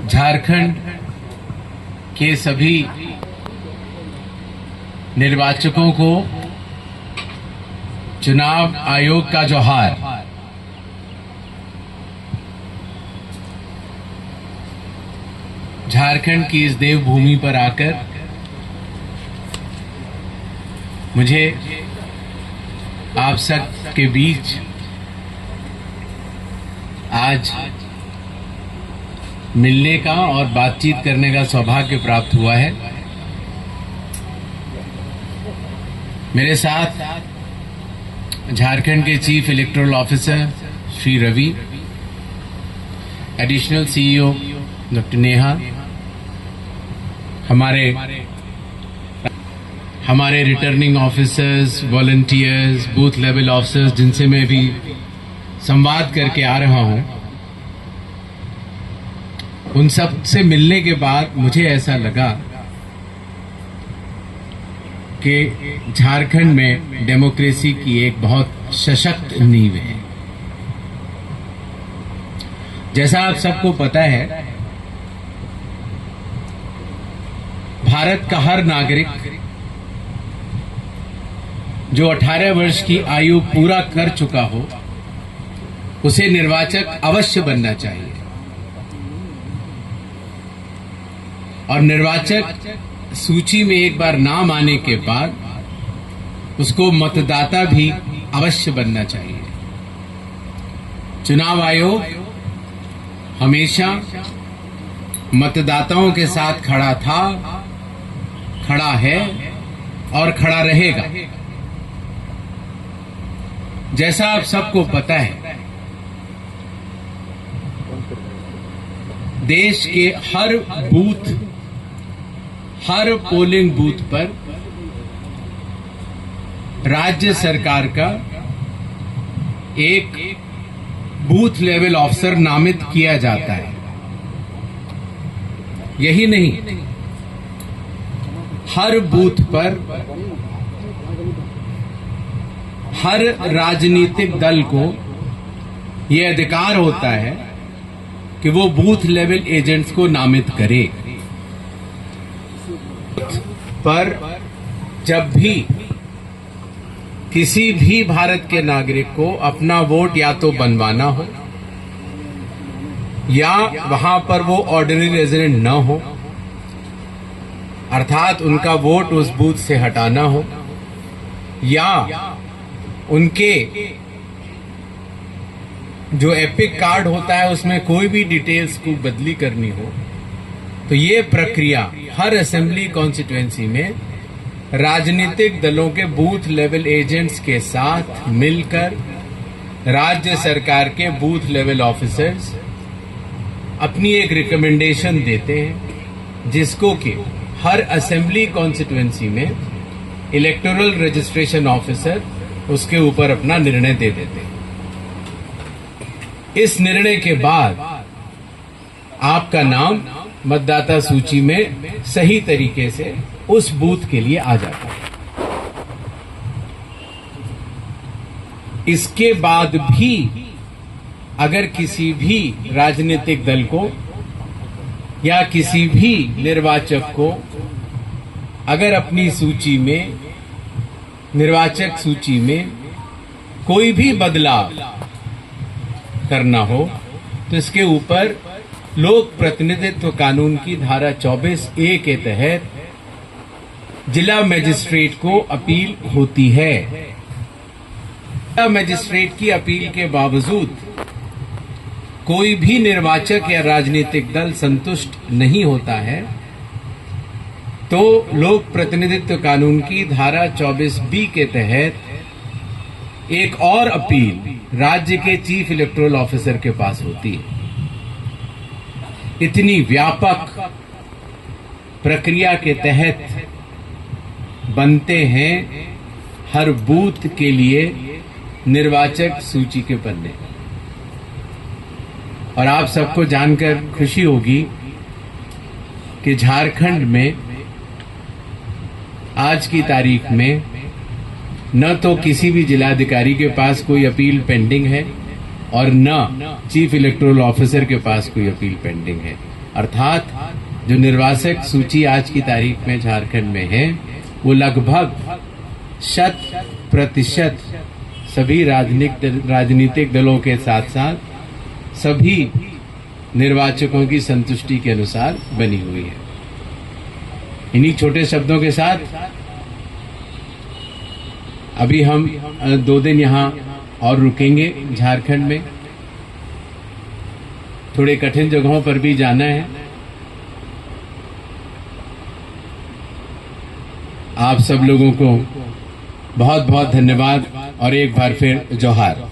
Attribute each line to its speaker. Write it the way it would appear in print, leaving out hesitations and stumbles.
Speaker 1: झारखंड के सभी निर्वाचकों को चुनाव आयोग का जोहार। झारखंड की इस देवभूमि पर आकर मुझे आप सब के बीच आज मिलने का और बातचीत करने का सौभाग्य प्राप्त हुआ है। मेरे साथ झारखंड के chief electoral officer Shri Ravi, additional CEO doctor Neha, हमारे returning officers, volunteers, booth level officers जिनसे मैं भी संवाद करके आ रहा हूं, उन सब से मिलने के बाद मुझे ऐसा लगा कि झारखंड में डेमोक्रेसी की एक बहुत सशक्त नींव है। जैसा आप सबको पता है, भारत का हर नागरिक जो 18 वर्ष की आयु पूरा कर चुका हो, उसे निर्वाचक अवश्य बनना चाहिए। और निर्वाचक सूची में एक बार नाम आने के बाद उसको मतदाता भी अवश्य बनना चाहिए। चुनाव आयोग हमेशा मतदाताओं के साथ खड़ा था, खड़ा है और खड़ा रहेगा। जैसा आप सबको पता है, देश के हर बूथ, हर पोलिंग बूथ पर राज्य सरकार का एक बूथ लेवल ऑफिसर नामित किया जाता है। यही नहीं, हर बूथ पर हर राजनीतिक दल को यह अधिकार होता है कि वो बूथ लेवल एजेंट्स को नामित करे। पर जब भी किसी भी भारत के नागरिक को अपना वोट या तो बनवाना हो या वहां पर वो ऑर्डिनरी रेजिडेंट न हो, अर्थात उनका वोट उस बूथ से हटाना हो, या उनके जो एपिक कार्ड होता है उसमें कोई भी डिटेल्स को बदली करनी हो, तो ये प्रक्रिया हर असेंबली कॉन्स्टिट्यूएंसी में राजनीतिक दलों के बूथ लेवल एजेंट्स के साथ मिलकर राज्य सरकार के बूथ लेवल ऑफिसर्स अपनी एक रिकमेंडेशन देते हैं, जिसको कि हर असेंबली कॉन्स्टिट्यूएंसी में इलेक्टोरल रजिस्ट्रेशन ऑफिसर उसके ऊपर अपना निर्णय दे देते हैं। इस निर्णय के बाद आपका नाम मतदाता सूची में सही तरीके से उस बूथ के लिए आ जाता है। इसके बाद भी अगर किसी भी राजनीतिक दल को या किसी भी निर्वाचक को अगर अपनी सूची में, निर्वाचक सूची में कोई भी बदलाव करना हो, तो इसके ऊपर लोक प्रतिनिधित्व कानून की धारा 24A के तहत जिला मजिस्ट्रेट को अपील होती है। जिला मजिस्ट्रेट की अपील के बावजूद कोई भी निर्वाचक या राजनीतिक दल संतुष्ट नहीं होता है, तो लोक प्रतिनिधित्व कानून की धारा 24B के तहत एक और अपील राज्य के चीफ इलेक्टोरल ऑफिसर के पास होती है। इतनी व्यापक प्रक्रिया के तहत बनते हैं हर बूथ के लिए निर्वाचक सूची के पन्ने। और आप सबको जानकर खुशी होगी कि झारखंड में आज की तारीख में न तो किसी भी जिलाधिकारी के पास कोई अपील पेंडिंग है और न चीफ इलेक्टोरल ऑफिसर के पास कोई अपील पेंडिंग है। अर्थात जो निर्वाचक सूची आज की तारीख में झारखंड में है वो लगभग 100% सभी राजनीतिक दलों के साथ साथ सभी निर्वाचकों की संतुष्टि के अनुसार बनी हुई है। इन्हीं छोटे शब्दों के साथ अभी हम 2 दिन यहाँ और रुकेंगे झारखंड में। थोड़े कठिन जगहों पर भी जाना है। आप सब लोगों को बहुत बहुत धन्यवाद और एक बार फिर जोहार।